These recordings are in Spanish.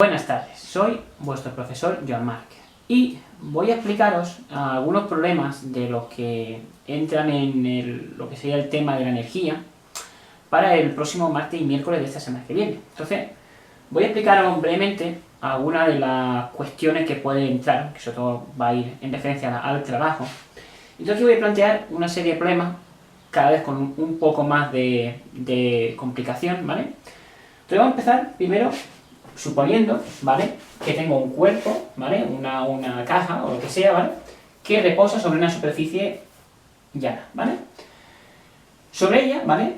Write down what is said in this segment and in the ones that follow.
Buenas tardes, soy vuestro profesor Joan Marc y voy a explicaros algunos problemas de los que entran en lo que sería el tema de la energía para el próximo martes y miércoles de esta semana que viene. Entonces, voy a explicaros brevemente algunas de las cuestiones que pueden entrar, que sobre todo va a ir en referencia al trabajo. Entonces aquí voy a plantear una serie de problemas, cada vez con un poco más de complicación, ¿vale? Entonces vamos a empezar primero suponiendo, ¿vale?, que tengo un cuerpo, ¿vale?, una caja o lo que sea, ¿vale?, que reposa sobre una superficie llana, ¿vale? Sobre ella, ¿vale?,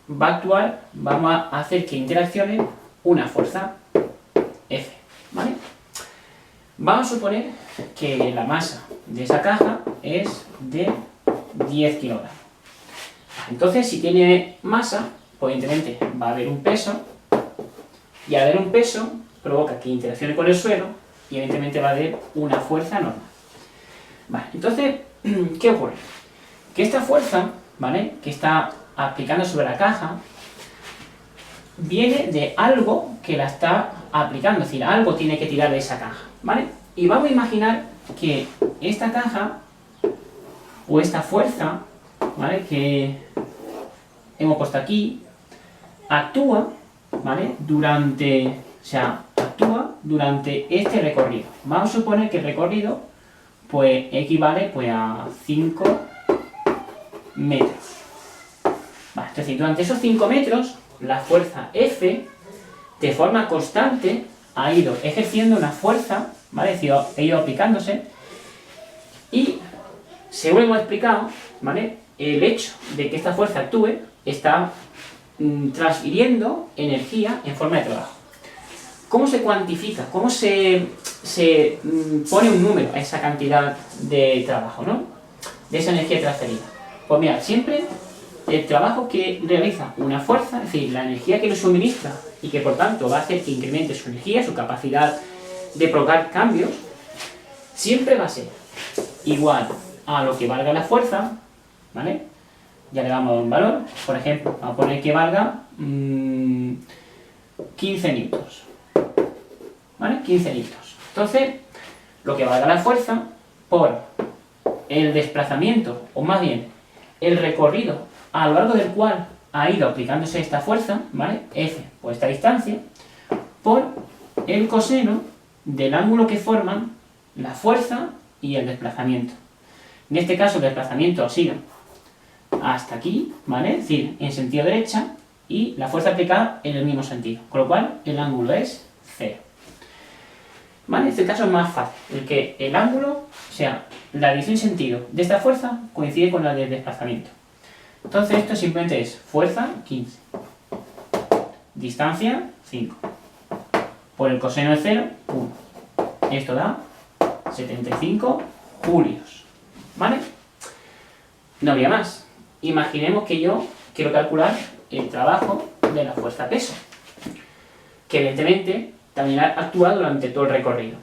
va a actuar, vamos a hacer que interaccione una fuerza F, ¿vale? Vamos a suponer que la masa de esa caja es de 10 kilogramos. Entonces, si tiene masa, pues evidentemente va a haber un peso, y al haber un peso, provoca que interaccione con el suelo, y evidentemente va a haber una fuerza normal. Vale, entonces, ¿qué ocurre? Que esta fuerza, ¿vale?, que está aplicando sobre la caja, viene de algo que la está aplicando, es decir, algo tiene que tirar de esa caja, ¿vale? Y vamos a imaginar que esta caja, o esta fuerza, ¿vale?, que hemos puesto aquí, actúa, ¿vale?, actúa durante este recorrido. Vamos a suponer que el recorrido, pues, equivale, pues, a 5 metros. Vale, es decir, durante esos 5 metros, la fuerza F, de forma constante, ha ido ejerciendo una fuerza, ¿vale?, es decir, ha ido aplicándose, y, según hemos explicado, ¿vale?, el hecho de que esta fuerza actúe, está transfiriendo energía en forma de trabajo. ¿Cómo se cuantifica? ¿Cómo se pone un número a esa cantidad de trabajo, ¿no?, de esa energía transferida? Pues mira, siempre el trabajo que realiza una fuerza, es decir, la energía que le suministra y que por tanto va a hacer que incremente su energía, su capacidad de provocar cambios, siempre va a ser igual a lo que valga la fuerza, ¿vale? Ya le damos a un valor, por ejemplo, vamos a poner que valga 15 newtons, ¿vale? 15 newtons. Entonces, lo que valga la fuerza por el desplazamiento, o más bien, el recorrido a lo largo del cual ha ido aplicándose esta fuerza, ¿vale?, F, por esta distancia, por el coseno del ángulo que forman la fuerza y el desplazamiento. En este caso, el desplazamiento ha sido hasta aquí, ¿vale?, es decir, en sentido derecha, y la fuerza aplicada en el mismo sentido, con lo cual el ángulo es 0. ¿Vale? Este caso es más fácil, el que el ángulo, o sea, la dirección y sentido de esta fuerza coincide con la del desplazamiento. Entonces esto simplemente es fuerza 15, distancia 5, por el coseno de 0, 1. Esto da 75 julios, ¿vale? No habría más. Imaginemos que yo quiero calcular el trabajo de la fuerza peso, que evidentemente también actúa durante todo el recorrido.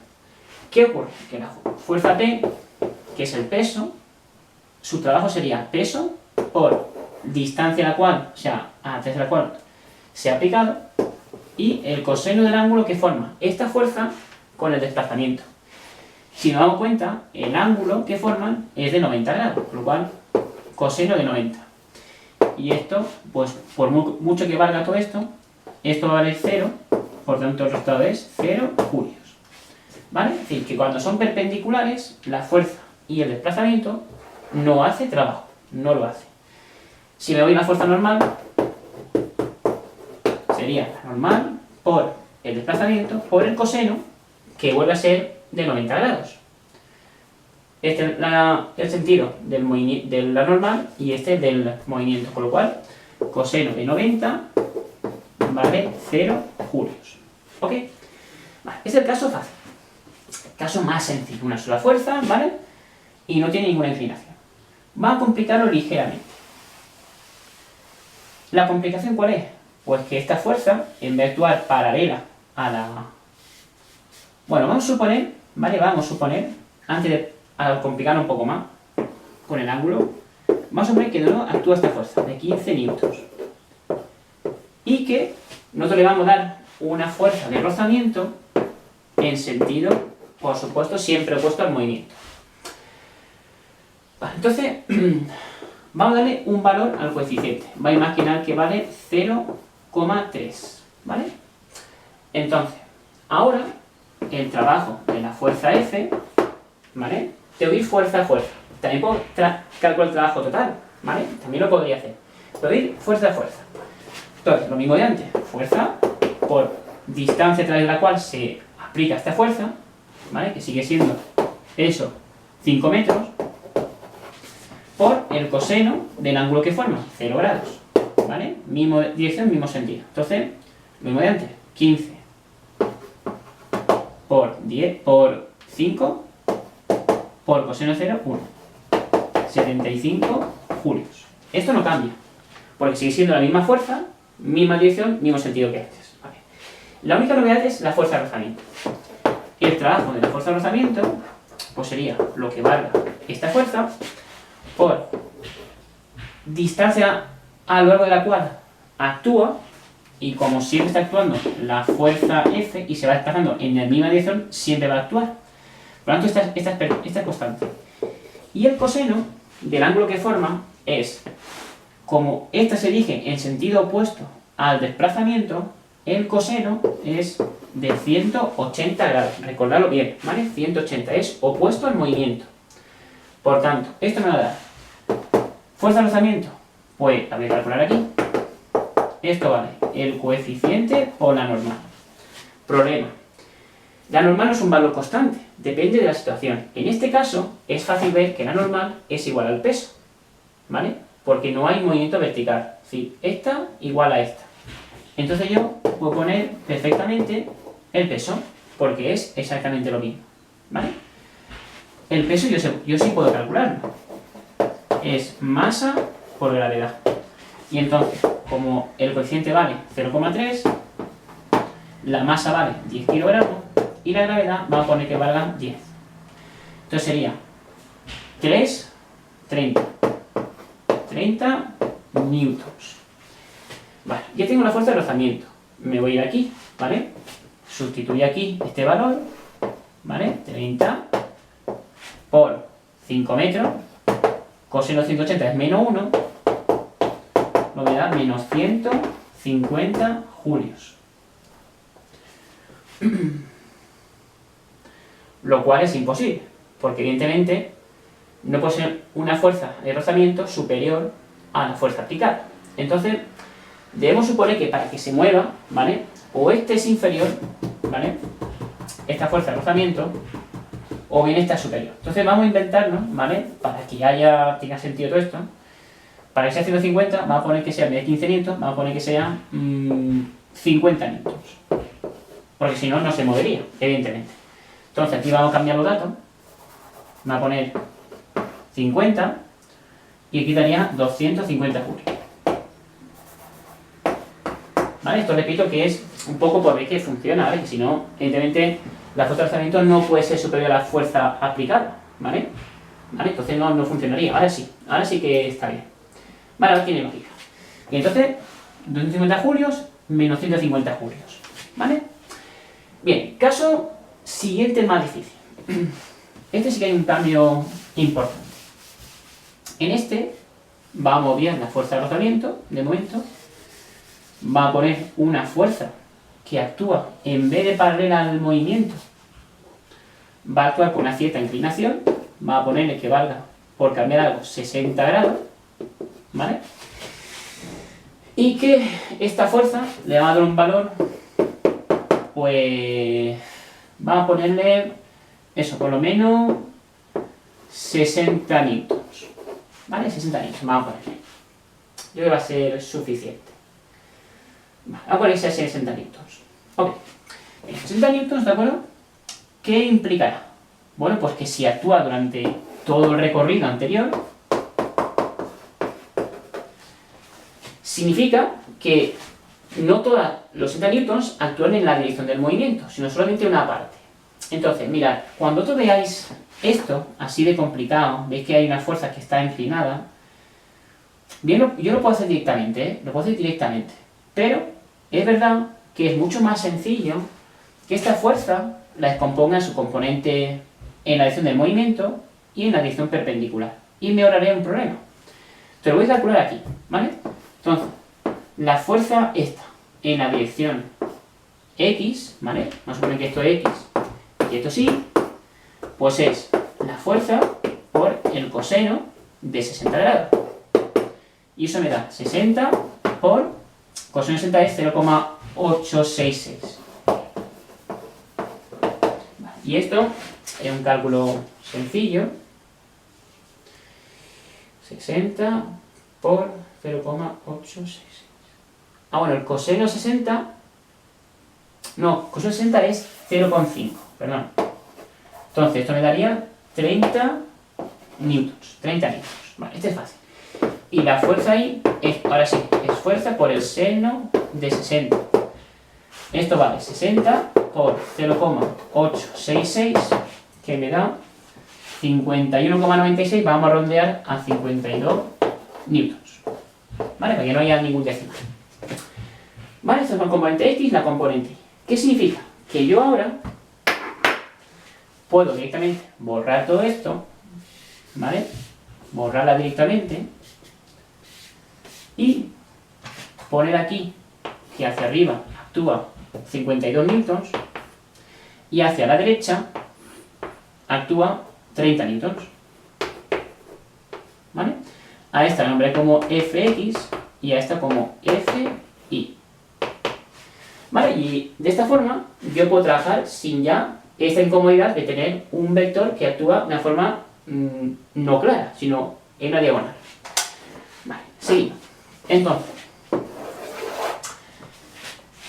¿Qué ocurre? Que la fuerza P, que es el peso, su trabajo sería peso por distancia a la cual, o sea, a través de la cual se ha aplicado, y el coseno del ángulo que forma esta fuerza con el desplazamiento. Si nos damos cuenta, el ángulo que forman es de 90 grados, por lo cual coseno de 90. Y esto, pues, por mucho que valga todo esto, esto va a valer 0, por tanto el resultado es 0 julios. ¿Vale? Es decir, que cuando son perpendiculares, la fuerza y el desplazamiento no hace trabajo, no lo hace. Si me doy una fuerza normal, sería la normal por el desplazamiento, por el coseno, que vuelve a ser de 90 grados. Este es el sentido de la normal y este es del movimiento, con lo cual coseno de 90 vale 0 julios. ¿Ok? Vale, es el caso fácil. El caso más sencillo, una sola fuerza, ¿vale?, y no tiene ninguna inclinación. Vamos a complicarlo ligeramente. ¿La complicación cuál es? Pues que esta fuerza, en vez de actuar paralela a la... Bueno, vamos a suponer, ¿vale?, antes de complicarlo un poco más, con el ángulo, vamos a suponer que de nuevo actúa esta fuerza, de 15 newtons. Y que nosotros le vamos a dar una fuerza de rozamiento en sentido, por supuesto, siempre opuesto al movimiento. Vale, entonces, vamos a darle un valor al coeficiente. Va a imaginar que vale 0,3, ¿vale? Entonces, ahora, el trabajo de la fuerza F, ¿vale? Tengo que ir fuerza a fuerza. También puedo calcular el trabajo total, ¿vale? También lo podría hacer. Puedo ir fuerza a fuerza. Entonces, lo mismo de antes. Fuerza por distancia a través de la cual se aplica esta fuerza, ¿vale? Que sigue siendo eso, 5 metros, por el coseno del ángulo que forma, 0 grados, ¿vale? Mismo dirección, mismo sentido. Entonces, lo mismo de antes, 15 por 10 por 5 por coseno 0, 1. 75 julios. Esto no cambia, porque sigue siendo la misma fuerza, misma dirección, mismo sentido que antes. Vale. La única novedad es la fuerza de rozamiento. El trabajo de la fuerza de rozamiento pues sería lo que valga esta fuerza por distancia a lo largo de la cual actúa, y como siempre está actuando la fuerza F y se va desplazando en la misma dirección, siempre va a actuar. Por lo tanto, esta es constante. Y el coseno del ángulo que forma es, como esta se dirige en sentido opuesto al desplazamiento, el coseno es de 180 grados. Recordadlo bien, ¿vale? 180 es opuesto al movimiento. Por tanto, esto me va a dar fuerza de rozamiento. Pues la voy a calcular aquí. Esto vale el coeficiente por la normal. Problema. La normal no es un valor constante, depende de la situación. En este caso, es fácil ver que la normal es igual al peso, ¿vale? Porque no hay movimiento vertical. Es decir, esta igual a esta. Entonces yo puedo poner perfectamente el peso, porque es exactamente lo mismo, ¿vale? El peso yo sí puedo calcularlo. Es masa por gravedad. Y entonces, como el coeficiente vale 0,3, la masa vale 10 kilogramos y la gravedad vamos a poner que valga 10. Entonces sería 30 newtons. Vale, ya tengo la fuerza de rozamiento. Me voy a ir aquí, ¿vale? Sustituyo aquí este valor, ¿vale? 30 por 5 metros. Coseno 180 es menos 1. Lo voy a dar menos 150 julios. Lo cual es imposible, porque evidentemente no puede ser una fuerza de rozamiento superior a la fuerza aplicada. Entonces, debemos suponer que para que se mueva, ¿vale? O este es inferior, ¿vale? Esta fuerza de rozamiento, o bien esta es superior. Entonces vamos a inventarnos, ¿vale? Para que tenga sentido todo esto, para que sea 150, vamos a poner que sea en vez de 15 newtons, vamos a poner que sea 50 newtons. Porque si no, no se movería, evidentemente. Entonces aquí vamos a cambiar los datos. Vamos a poner 50 y aquí daría 250 julios. ¿Vale? Esto repito que es un poco por ver que funciona, ¿vale? Que si no, evidentemente, la fuerza de rozamiento no puede ser superior a la fuerza aplicada, ¿vale? ¿Vale? Entonces no funcionaría. Ahora sí que está bien. Vale, ahora tiene lógica. Y entonces, 250 julios menos 150 julios. ¿Vale? Bien, caso siguiente más difícil. Este sí que hay un cambio importante. En este, vamos a obviar la fuerza de rozamiento, de momento. Va a poner una fuerza que actúa, en vez de paralela al movimiento, va a actuar con una cierta inclinación. Va a ponerle que valga, por cambiar algo, 60 grados. ¿Vale? Y que esta fuerza le va a dar un valor, pues vamos a ponerle eso, por lo menos 60 newtons. ¿Vale? 60 newtons, vamos a ponerle. Yo creo que va a ser suficiente. Vale, vamos a ponerle 60 newtons. Ok. 60 newtons, ¿de acuerdo? ¿Qué implicará? Bueno, pues que si actúa durante todo el recorrido anterior, significa que no todos los 60 newtons actúan en la dirección del movimiento, sino solamente una parte. Entonces, mirad, cuando vosotros veáis esto, así de complicado, veis que hay una fuerza que está inclinada, bien, yo lo puedo hacer directamente, ¿eh? Lo puedo hacer directamente, pero es verdad que es mucho más sencillo que esta fuerza la descomponga en su componente en la dirección del movimiento y en la dirección perpendicular. Y me ahorraré un problema. Te lo voy a calcular aquí, ¿vale? Entonces, la fuerza esta en la dirección X, ¿vale? Vamos a suponer que esto es X y esto sí, pues es la fuerza por el coseno de 60 grados. Y eso me da 60 por coseno de 60 es 0,866. Y esto es un cálculo sencillo. 60 por 0,866. Ah, bueno, el coseno 60... No, coseno 60 es 0,5, perdón. Entonces, esto me daría 30 newtons. 30 newtons. Vale, este es fácil. Y la fuerza ahí, ahora sí, es fuerza por el seno de 60. Esto vale 60 por 0,866, que me da 51,96, vamos a rondear a 52 newtons. ¿Vale? Para que no haya ningún decimal. ¿Vale? Esto es la componente X, la componente Y. ¿Qué significa? Que yo ahora puedo directamente borrar todo esto, ¿vale? Borrarla directamente y poner aquí que hacia arriba actúa 52 newtons y hacia la derecha actúa 30 newtons. ¿Vale? A esta la nombré como Fx y a esta como Fi. ¿Vale? Y de esta forma yo puedo trabajar sin ya esta incomodidad de tener un vector que actúa de una forma no clara, sino en una diagonal. Vale, seguimos. Entonces,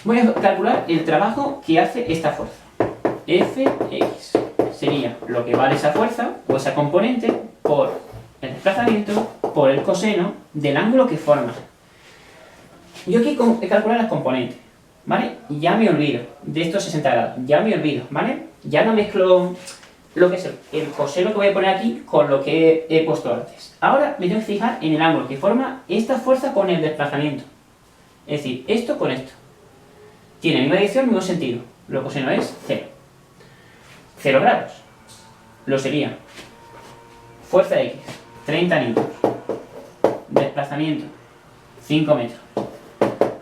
voy a calcular el trabajo que hace esta fuerza. Fx sería lo que vale esa fuerza o esa componente por el desplazamiento por el coseno del ángulo que forma. Yo aquí he calculado las componentes, ¿vale? Ya me olvido de estos 60 grados, ya me olvido, ¿vale? Ya no mezclo lo que es el coseno que voy a poner aquí con lo que he puesto antes. Ahora me tengo que fijar en el ángulo que forma esta fuerza con el desplazamiento. Es decir, esto con esto. Tiene la misma dirección, el mismo sentido. Lo coseno es 0. 0 grados. Lo sería fuerza X, 30 newtons. Desplazamiento, 5 metros.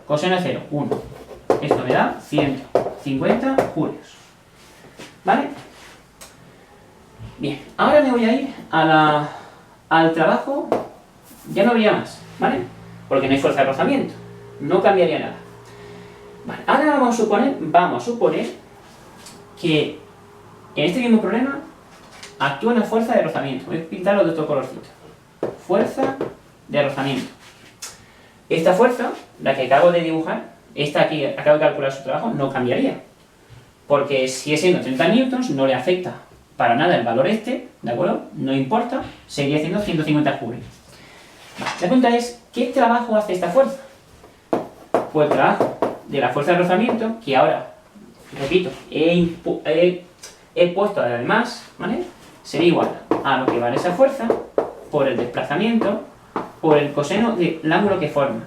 Coseno de 0, 1. Esto me da 150 julios. ¿Vale? Bien, ahora me voy a ir al trabajo, ya no habría más, ¿vale? Porque no hay fuerza de rozamiento, no cambiaría nada. Vale, ahora vamos a suponer que en este mismo problema actúa una fuerza de rozamiento. Voy a pintarlo de otro colorcito. Fuerza de rozamiento. Esta fuerza, la que acabo de dibujar, esta aquí, acabo de calcular su trabajo, no cambiaría. Porque sigue siendo 30 newtons, no le afecta para nada el valor este, ¿de acuerdo? No importa, seguiría siendo 150 julios. Vale, la pregunta es, ¿qué trabajo hace esta fuerza? Pues el trabajo de la fuerza de rozamiento, que ahora, repito, he puesto además, ¿vale? Sería igual a lo que vale esa fuerza por el desplazamiento por el coseno del ángulo que forma.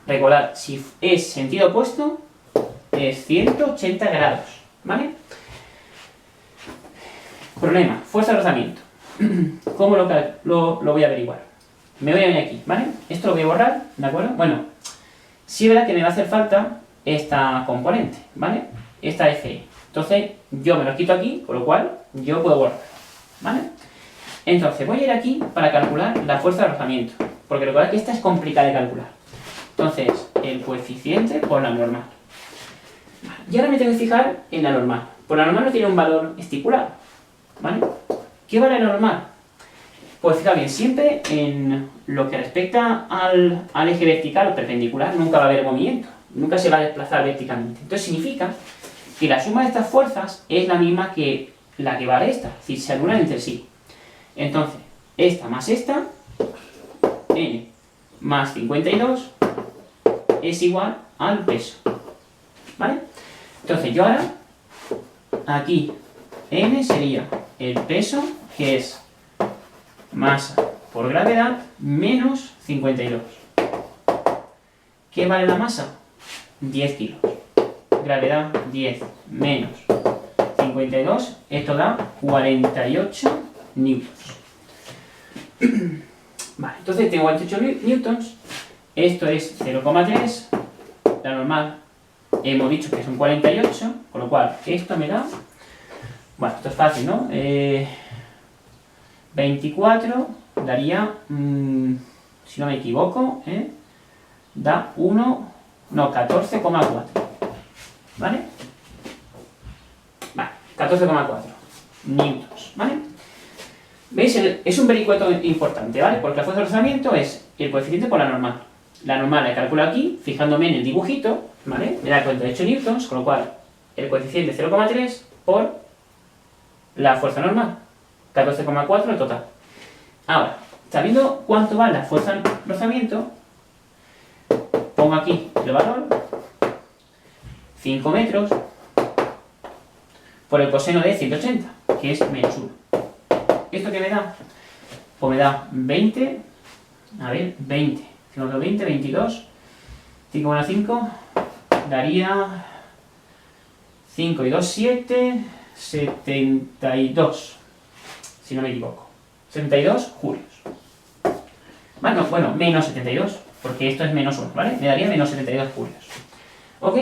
Recordad, si es sentido opuesto, es 180 grados, ¿vale? Problema, fuerza de rozamiento. ¿Cómo lo voy a averiguar? Me voy a venir aquí, ¿vale? Esto lo voy a borrar, ¿de acuerdo? Bueno, sí es verdad que me va a hacer falta esta componente, ¿vale? Esta Fi. Entonces, yo me lo quito aquí, con lo cual yo puedo borrar, ¿vale? Entonces, voy a ir aquí para calcular la fuerza de rozamiento, porque recordad que esta es complicada de calcular. Entonces, el coeficiente por la normal. Y ahora me tengo que fijar en la normal. Por la normal no tiene un valor estipulado, ¿vale? ¿Qué vale la normal? Pues fija bien, siempre en lo que respecta al eje vertical o perpendicular nunca va a haber movimiento, nunca se va a desplazar verticalmente. Entonces significa que la suma de estas fuerzas es la misma que la que vale esta, es decir, se anulan entre sí. Entonces, esta más esta, n más 52, es igual al peso, ¿vale? Entonces yo ahora, aquí, n sería el peso, que es masa por gravedad, menos 52. ¿Qué vale la masa? 10 kilos. Gravedad, 10, menos 52, esto da 48 newtons. Vale, entonces tengo 48 newtons, esto es 0,3, la normal hemos dicho que son 48, con lo cual esto me da, bueno, esto es fácil, ¿no? 24 daría, si no me equivoco, da 14,4, ¿vale? Vale, 14,4 newtons, ¿vale? ¿Veis? Es un vericueto importante, ¿vale? Porque la fuerza de rozamiento es el coeficiente por la normal. La normal la calculo aquí, fijándome en el dibujito, ¿vale? Me da 48 newtons, con lo cual el coeficiente es 0,3 por la fuerza normal, 14,4 el total. Ahora, sabiendo cuánto vale la fuerza de rozamiento, pongo aquí el valor, 5 metros, por el coseno de 180, que es menos 1. ¿Esto qué me da? Pues me da 20, a ver, 20, 20, 22, 5,5, daría 5 y 2, 7, 72, si no me equivoco, 72 julios. Bueno, menos 72, porque esto es menos 1, ¿vale? Me daría menos 72 julios. ¿Ok?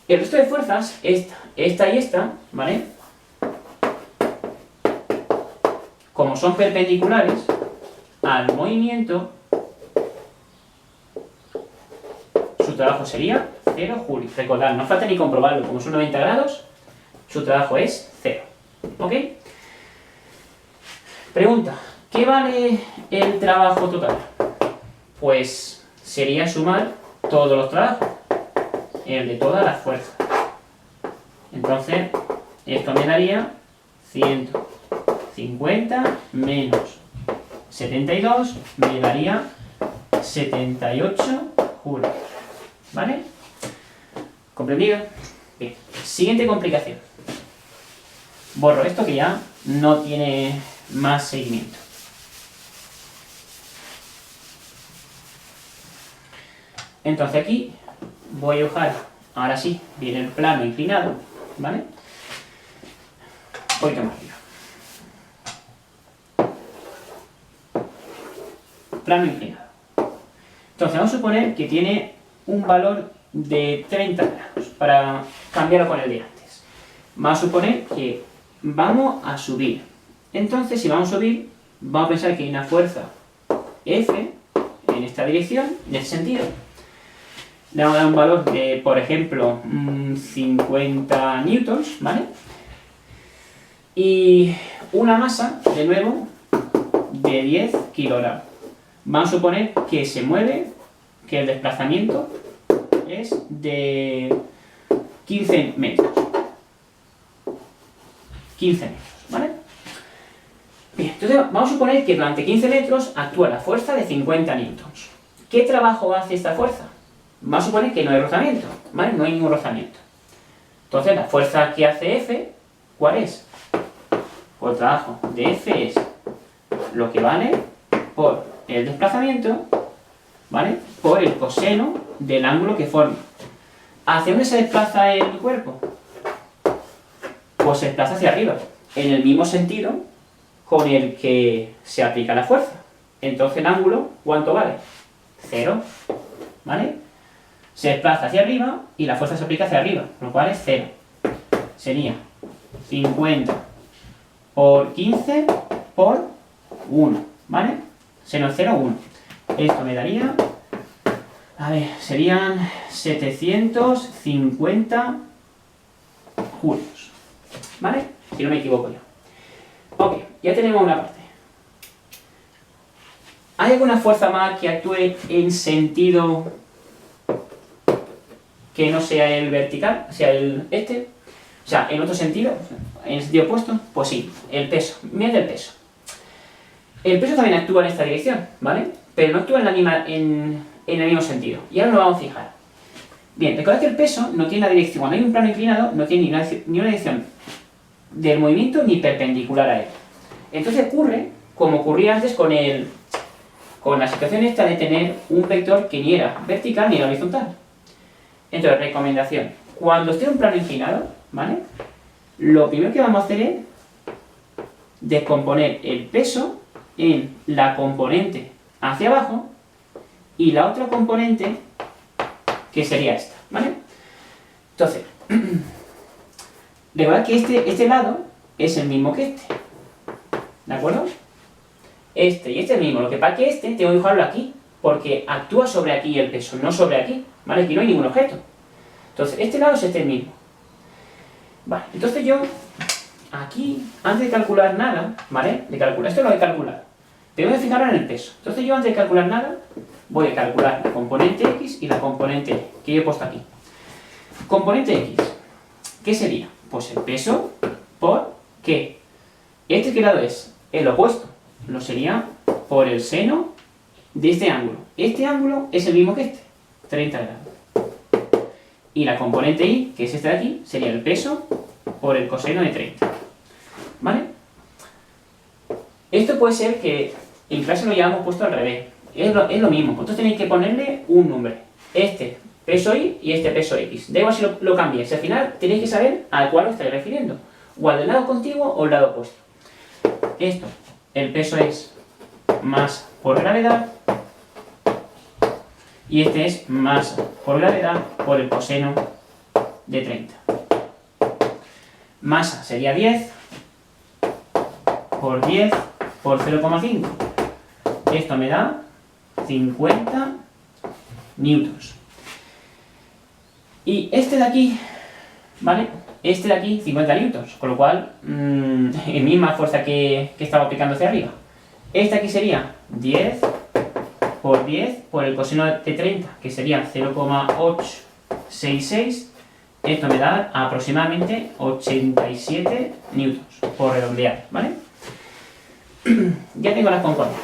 El resto de fuerzas, esta y esta, ¿vale? Como son perpendiculares al movimiento, su trabajo sería 0 julios. Recordad, no falta ni comprobarlo, como son 90 grados, su trabajo es 0. ¿Ok? Pregunta, ¿qué vale el trabajo total? Pues sería sumar todos los trabajos, el de todas las fuerzas. Entonces, esto me daría 150 menos 72, me daría 78 julios. ¿Vale? ¿Comprendido? Bien. Siguiente complicación. Borro esto que ya no tiene más seguimiento. Entonces aquí voy a dibujar, ahora sí, viene el plano inclinado, ¿vale? Un poquito más arriba. Plano inclinado. Entonces vamos a suponer que tiene un valor de 30 grados, para cambiarlo con el de antes. Vamos a suponer que vamos a subir. Entonces, si vamos a subir, vamos a pensar que hay una fuerza F en esta dirección, en este sentido. Le vamos a dar un valor de, por ejemplo, 50 newtons, ¿vale? Y una masa, de nuevo, de 10 kilogramos. Vamos a suponer que se mueve, que el desplazamiento es de 15 metros. 15 metros, ¿vale? Bien, entonces vamos a suponer que durante 15 metros actúa la fuerza de 50 newtons. ¿Qué trabajo hace esta fuerza? Vamos a suponer que no hay rozamiento, ¿vale? No hay ningún rozamiento. Entonces la fuerza que hace F, ¿cuál es? Pues el trabajo de F es lo que vale por el desplazamiento, ¿vale? Por el coseno del ángulo que forma. ¿Hacia dónde se desplaza el cuerpo? Pues se desplaza hacia arriba, en el mismo sentido con el que se aplica la fuerza. Entonces el ángulo, ¿cuánto vale? 0, ¿vale? Se desplaza hacia arriba y la fuerza se aplica hacia arriba, lo cual es 0. Sería 50 por 15 por 1, ¿vale? Seno 0, 1. Esto me daría, a ver, serían 750 julios, ¿vale? Si no me equivoco yo. Ok, ya tenemos una parte. ¿Hay alguna fuerza más que actúe en sentido que no sea el vertical, sea el este? O sea, en otro sentido, en el sentido opuesto, pues sí, el peso. Mirad el peso. El peso también actúa en esta dirección, ¿vale? Pero no actúa en el mismo sentido. Y ahora nos vamos a fijar. Bien, recordad que el peso no tiene la dirección, cuando hay un plano inclinado, no tiene ni una dirección del movimiento ni perpendicular a él. Entonces ocurre, como ocurría antes con la situación esta de tener un vector que ni era vertical ni era horizontal. Entonces, recomendación, cuando esté en un plano inclinado, ¿vale? lo primero que vamos a hacer es descomponer el peso en la componente hacia abajo y la otra componente que sería esta, ¿vale? Entonces, recordad que este lado es el mismo que este, ¿de acuerdo? Este y este es el mismo, lo que pasa es que este tengo que dibujarlo aquí, porque actúa sobre aquí el peso, no sobre aquí, ¿vale? Aquí no hay ningún objeto. Entonces, este lado es este mismo. Vale, entonces yo, aquí, antes de calcular nada, ¿vale? Esto lo he calculado. Tengo que fijarlo en el peso. Entonces yo, antes de calcular nada, voy a calcular la componente X y la componente Y, que yo he puesto aquí. Componente X, ¿qué sería? Pues el peso por ¿qué? ¿Qué lado es? El opuesto. Lo sería por el seno de este ángulo. Este ángulo es el mismo que este, 30 grados. Y la componente Y, que es esta de aquí, sería el peso por el coseno de 30. ¿Vale? Esto puede ser que en clase lo hayamos puesto al revés. Es lo mismo. Vosotros tenéis que ponerle un número. Este peso Y y este peso X. Da igual si lo cambiáis. Al final tenéis que saber a cuál os estáis refiriendo. O al del lado contiguo o al lado opuesto. Esto, el peso es masa por gravedad. Y este es masa por gravedad por el coseno de 30. Masa sería 10 por 10 por 0,5. Esto me da 50 newtons. Y este de aquí, ¿vale? Este de aquí, 50 newtons, con lo cual, es misma fuerza que estaba aplicando hacia arriba. Este aquí sería 10 por 10 por el coseno de 30, que sería 0,866. Esto me da aproximadamente 87 newtons, por redondear, ¿vale? Ya tengo las componentes.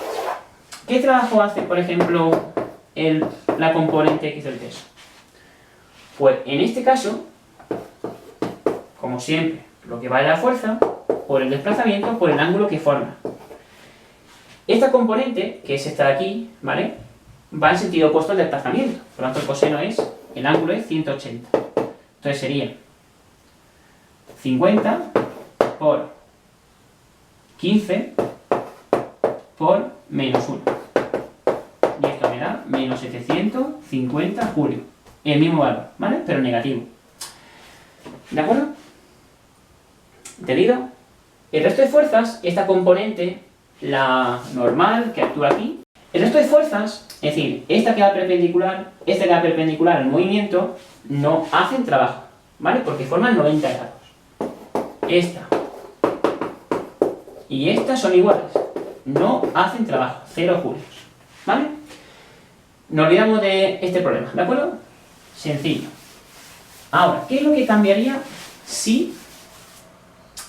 ¿Qué trabajo hace, por ejemplo, la componente X del peso? Pues en este caso, como siempre, lo que va de la fuerza, por el desplazamiento, por el ángulo que forma. Esta componente, que es esta de aquí, ¿vale? Va en sentido opuesto al desplazamiento. Por lo tanto, el coseno el ángulo es 180. Entonces sería 50 por 15 por menos 1. Y esto me da menos 750 julios. El mismo valor, ¿vale? Pero negativo. ¿De acuerdo? ¿Entendido? El resto de fuerzas, esta componente, la normal, que actúa aquí, el resto de fuerzas, es decir, esta que va perpendicular, esta que va perpendicular al movimiento, no hacen trabajo, ¿vale? Porque forman 90 grados. Esta y esta son iguales. No hacen trabajo, 0 julios, ¿vale? Nos olvidamos de este problema, ¿de acuerdo? Sencillo. Ahora, ¿qué es lo que cambiaría si,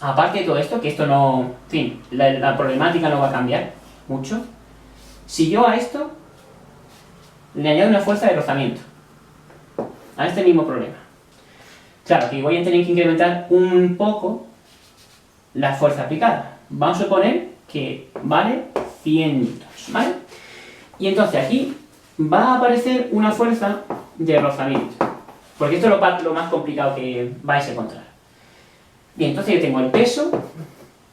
aparte de todo esto, que esto no, en fin, la problemática no va a cambiar mucho, si yo a esto le añado una fuerza de rozamiento, a este mismo problema? Claro, que voy a tener que incrementar un poco la fuerza aplicada. Vamos a suponer que vale 100 newtons, ¿vale? Y entonces aquí va a aparecer una fuerza de rozamiento, porque esto es lo más complicado que vais a encontrar. Bien, entonces yo tengo el peso,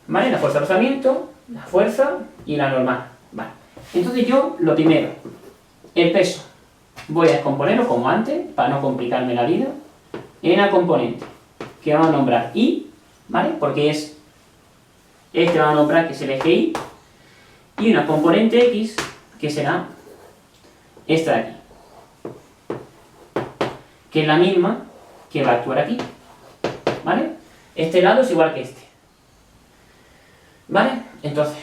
¿vale? La fuerza de rozamiento, la fuerza y la normal, ¿vale? Entonces yo, lo primero, el peso, voy a descomponerlo como antes, para no complicarme la vida, en una componente que vamos a nombrar Y, ¿vale? Porque es este vamos a nombrar que es el eje Y, y una componente X que será esta de aquí, que es la misma que va a actuar aquí, ¿vale? Este lado es igual que este, ¿vale? Entonces,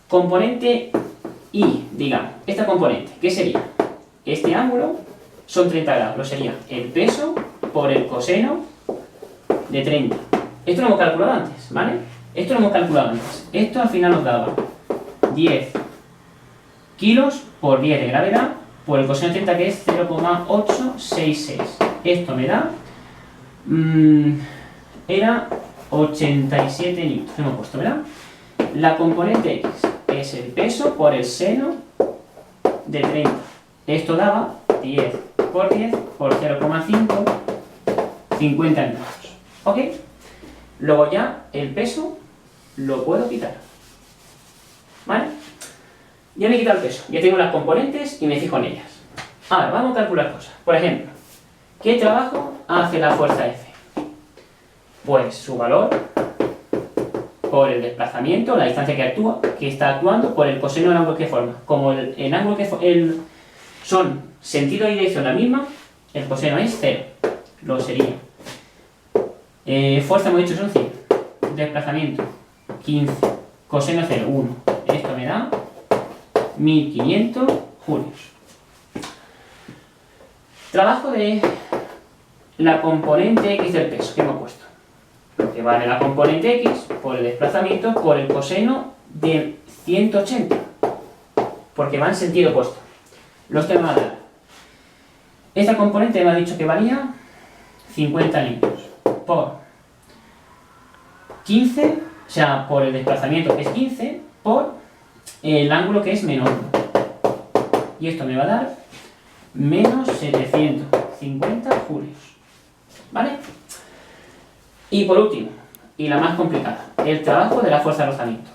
componente Y, digamos, esta componente, ¿qué sería? Este ángulo son 30 grados, lo sería el peso por el coseno de 30. Esto lo hemos calculado antes, ¿vale? Esto lo hemos calculado antes. Esto al final nos daba 10 kilos por 10 de gravedad por el coseno de 30, que es 0,866. Esto me da, era 87 newtons, hemos puesto, ¿verdad? La componente X es el peso por el seno de 30. Esto daba 10 por 10 por 0,5, 50 newtons. ¿Ok? Luego ya el peso lo puedo quitar. ¿Vale? Ya me he quitado el peso, ya tengo las componentes y me fijo en ellas. Ahora, vamos a calcular cosas. Por ejemplo, ¿qué trabajo hace la fuerza F? Pues su valor por el desplazamiento, la distancia que está actuando, por el coseno del ángulo que forma. Como el ángulo que son sentido y dirección la misma, el coseno es 0. Lo sería. Fuerza hemos dicho son 100. Desplazamiento 15. Coseno 0, 1. Esto me da 1500 julios. Trabajo de la componente X del peso que hemos puesto. Lo que vale la componente X por el desplazamiento por el coseno de 180. Porque va en sentido opuesto. Los que me van a dar. Esta componente me ha dicho que valía 50 newtons por 15, o sea, por el desplazamiento que es 15, por el ángulo que es menor 1. Y esto me va a dar menos 750 julios. ¿Vale? Y por último, y la más complicada, el trabajo de la fuerza de rozamiento.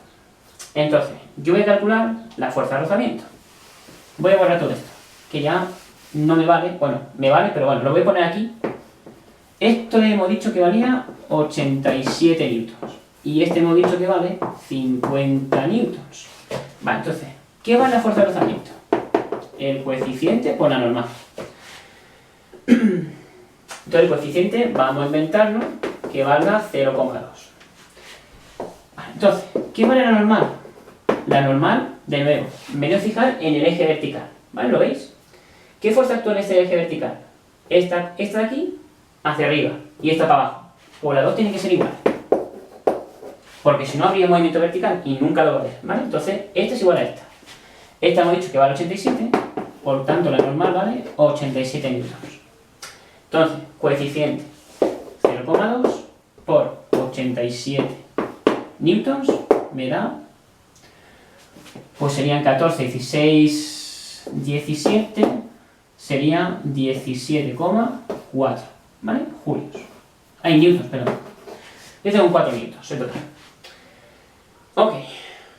Entonces, yo voy a calcular la fuerza de rozamiento. Voy a borrar todo esto, que ya no me vale, bueno, me vale, pero bueno, lo voy a poner aquí. Esto hemos dicho que valía 87 newtons. Y este hemos dicho que vale 50 newtons. Vale, entonces, ¿qué vale la fuerza de rozamiento? El coeficiente por la normal. Entonces el coeficiente vamos a inventarnos que valga 0,2. Vale, entonces, ¿qué vale la normal? La normal, de nuevo, me voy a fijar en el eje vertical. ¿Vale? ¿Lo veis? ¿Qué fuerza actúa en este eje vertical? Esta de aquí hacia arriba y esta para abajo. Pues las dos tienen que ser iguales. Porque si no habría movimiento vertical y nunca lo va a haber. ¿Vale? Entonces, esta es igual a esta. Esta hemos dicho que vale 87, por tanto la normal vale 87 newtons. Entonces, coeficiente 0,2 por 87 newtons me da, pues serían 14, 16, 17, sería 17,4, ¿vale? Julios. Newtons, perdón. Yo tengo 4 newtons en total. Ok,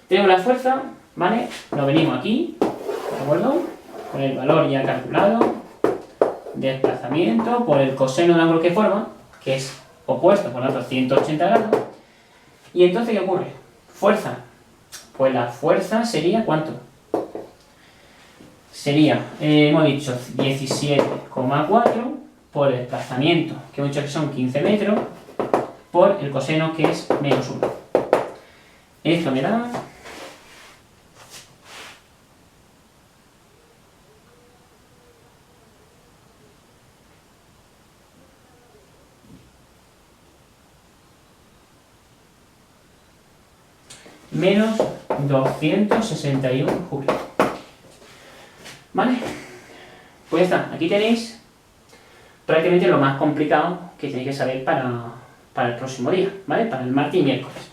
tenemos la fuerza, ¿vale? Lo venimos aquí, ¿de acuerdo? Con el valor ya calculado, desplazamiento por el coseno del ángulo que forma, que es opuesto, por lo tanto 180 grados. Y entonces, ¿qué ocurre? Fuerza. Pues la fuerza sería, ¿cuánto? Sería, hemos dicho 17,4 por el desplazamiento, que hemos dicho que son 15 metros, por el coseno que es menos 1. Esto me da menos 261 julios. ¿Vale? Pues ya está, aquí tenéis prácticamente lo más complicado que tenéis que saber para el próximo día, ¿vale? Para el martes y miércoles.